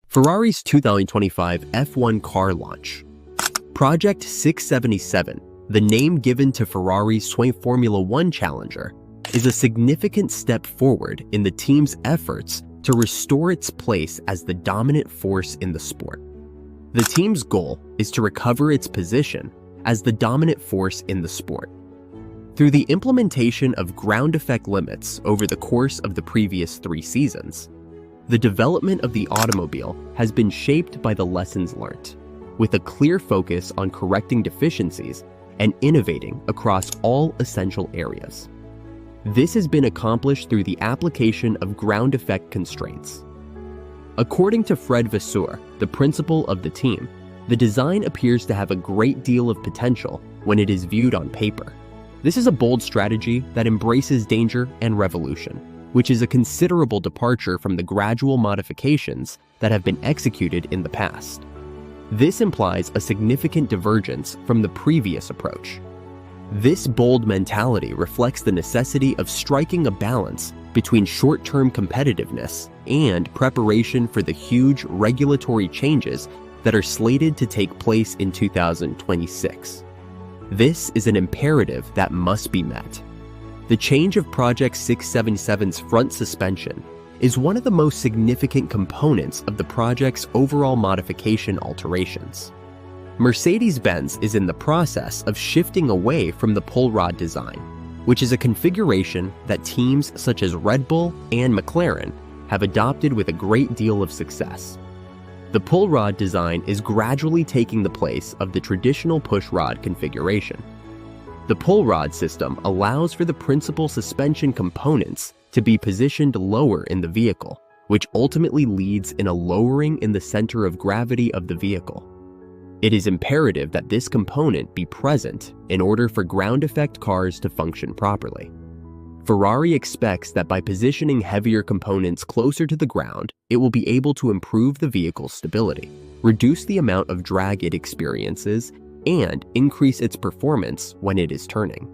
Ferrari's 2025 F1 car launch. Project 677, the name given to Ferrari's Formula One challenger, is a significant step forward in the team's efforts to restore its place as the dominant force in the sport. The team's goal is to recover its position as the dominant force in the sport. Through the implementation of ground effect limits over the course of the previous 3 seasons, the development of the automobile has been shaped by the lessons learned, with a clear focus on correcting deficiencies and innovating across all essential areas. This has been accomplished through the application of ground effect constraints. According to Fred Vasseur, the principal of the team, the design appears to have a great deal of potential when it is viewed on paper. This is a bold strategy that embraces danger and revolution, which is a considerable departure from the gradual modifications that have been executed in the past. This implies a significant divergence from the previous approach. This bold mentality reflects the necessity of striking a balance between short-term competitiveness and preparation for the huge regulatory changes that are slated to take place in 2026. This is an imperative that must be met. The change of Project 677's front suspension is one of the most significant components of the project's overall modification alterations. Mercedes-Benz is in the process of shifting away from the pull rod design, which is a configuration that teams such as Red Bull and McLaren have adopted with a great deal of success. The pull rod design is gradually taking the place of the traditional push rod configuration. The pull rod system allows for the principal suspension components to be positioned lower in the vehicle, which ultimately leads in a lowering in the center of gravity of the vehicle. It is imperative that this component be present in order for ground effect cars to function properly. Ferrari expects that by positioning heavier components closer to the ground, it will be able to improve the vehicle's stability, reduce the amount of drag it experiences, and increase its performance when it is turning.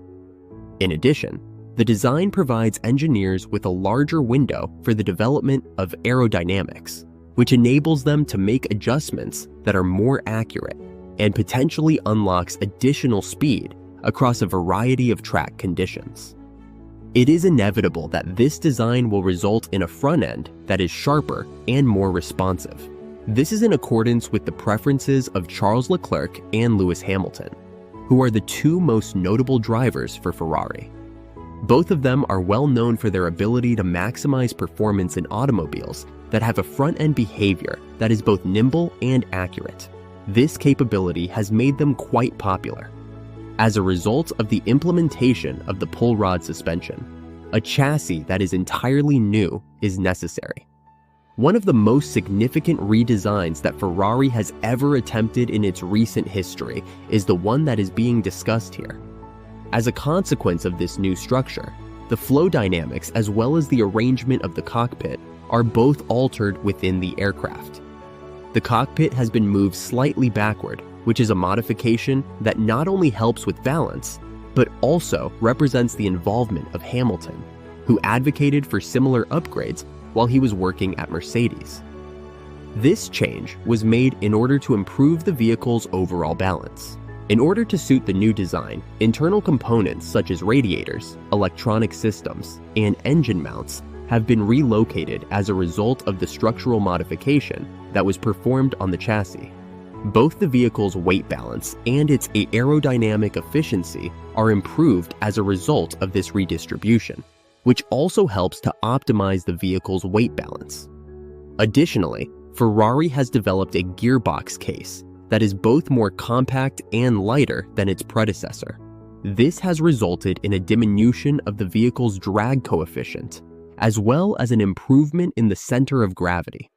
In addition, the design provides engineers with a larger window for the development of aerodynamics, which enables them to make adjustments that are more accurate and potentially unlocks additional speed across a variety of track conditions. It is inevitable that this design will result in a front end that is sharper and more responsive. This is in accordance with the preferences of Charles Leclerc and Lewis Hamilton, who are the 2 most notable drivers for Ferrari. Both of them are well known for their ability to maximize performance in automobiles that have a front-end behavior that is both nimble and accurate. This capability has made them quite popular. As a result of the implementation of the pull rod suspension, a chassis that is entirely new is necessary. One of the most significant redesigns that Ferrari has ever attempted in its recent history is the one that is being discussed here. As a consequence of this new structure, the flow dynamics as well as the arrangement of the cockpit are both altered within the aircraft. The cockpit has been moved slightly backward, which is a modification that not only helps with balance, but also represents the involvement of Hamilton, who advocated for similar upgrades while he was working at Mercedes. This change was made in order to improve the vehicle's overall balance. In order to suit the new design, internal components such as radiators, electronic systems, and engine mounts have been relocated as a result of the structural modification that was performed on the chassis. Both the vehicle's weight balance and its aerodynamic efficiency are improved as a result of this redistribution, which also helps to optimize the vehicle's weight balance. Additionally, Ferrari has developed a gearbox case that is both more compact and lighter than its predecessor. This has resulted in a diminution of the vehicle's drag coefficient, as well as an improvement in the center of gravity.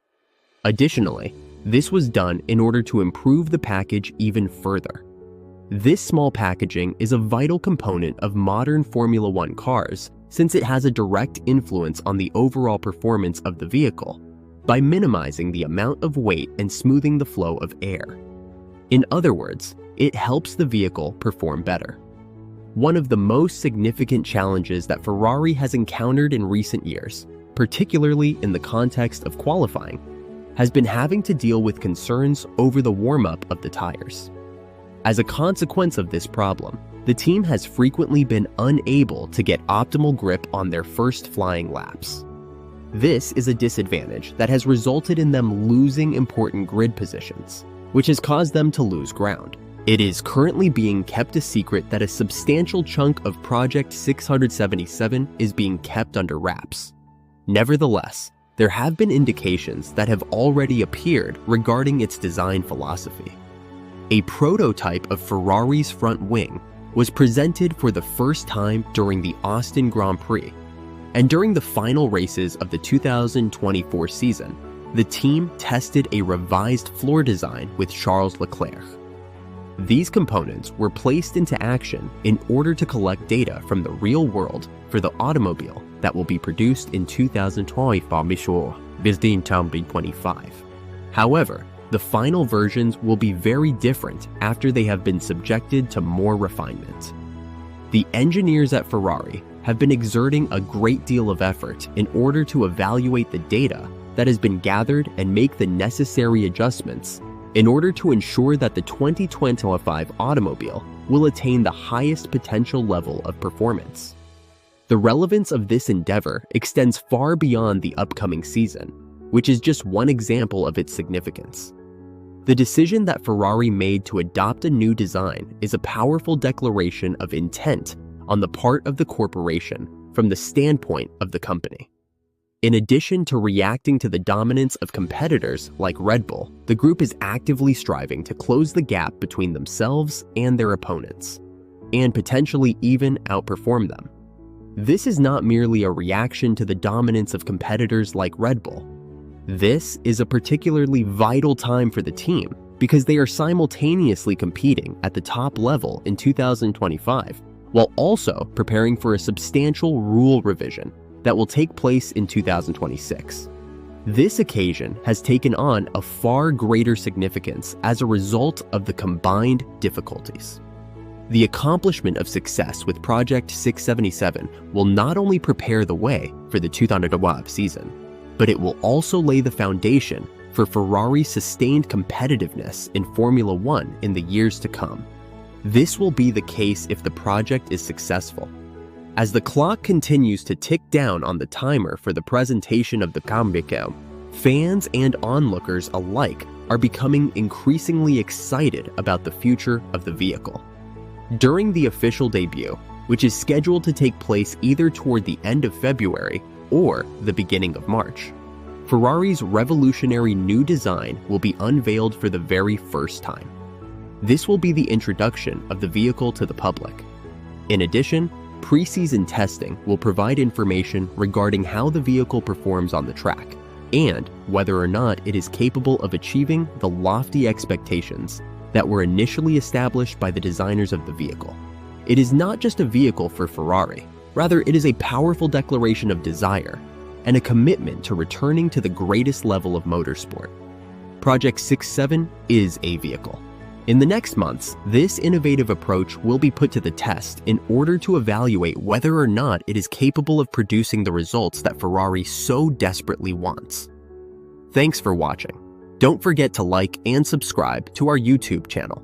Additionally, this was done in order to improve the package even further. This small packaging is a vital component of modern Formula One cars since it has a direct influence on the overall performance of the vehicle by minimizing the amount of weight and smoothing the flow of air. In other words, it helps the vehicle perform better. One of the most significant challenges that Ferrari has encountered in recent years, particularly in the context of qualifying, has been having to deal with concerns over the warm-up of the tires. As a consequence of this problem, the team has frequently been unable to get optimal grip on their first flying laps. This is a disadvantage that has resulted in them losing important grid positions, which has caused them to lose ground. It is currently being kept a secret that a substantial chunk of Project 677 is being kept under wraps. Nevertheless, there have been indications that have already appeared regarding its design philosophy. A prototype of Ferrari's front wing was presented for the first time during the Austin Grand Prix, and during the final races of the 2024 season, the team tested a revised floor design with Charles Leclerc. These components were placed into action in order to collect data from the real world for the automobile that will be produced in 2025. However, the final versions will be very different after they have been subjected to more refinement. The engineers at Ferrari have been exerting a great deal of effort in order to evaluate the data that has been gathered and make the necessary adjustments in order to ensure that the 2025 automobile will attain the highest potential level of performance. The relevance of this endeavor extends far beyond the upcoming season, which is just one example of its significance. The decision that Ferrari made to adopt a new design is a powerful declaration of intent on the part of the corporation from the standpoint of the company. In addition to reacting to the dominance of competitors like Red Bull, the group is actively striving to close the gap between themselves and their opponents, and potentially even outperform them. This is not merely a reaction to the dominance of competitors like Red Bull. This is a particularly vital time for the team because they are simultaneously competing at the top level in 2025, while also preparing for a substantial rule revision that will take place in 2026. This occasion has taken on a far greater significance as a result of the combined difficulties. The accomplishment of success with Project 677 will not only prepare the way for the 2025 season, but it will also lay the foundation for Ferrari's sustained competitiveness in Formula One in the years to come. This will be the case if the project is successful. As the clock continues to tick down on the timer for the presentation of the Cambico, fans and onlookers alike are becoming increasingly excited about the future of the vehicle. During the official debut, which is scheduled to take place either toward the end of February or the beginning of March, Ferrari's revolutionary new design will be unveiled for the very first time. This will be the introduction of the vehicle to the public. In addition, pre-season testing will provide information regarding how the vehicle performs on the track and whether or not it is capable of achieving the lofty expectations that were initially established by the designers of the vehicle. It is not just a vehicle for Ferrari, rather it is a powerful declaration of desire and a commitment to returning to the greatest level of motorsport. Project 67 is a vehicle. In the next months, this innovative approach will be put to the test in order to evaluate whether or not it is capable of producing the results that Ferrari so desperately wants. Thanks for watching. Don't forget to like and subscribe to our YouTube channel.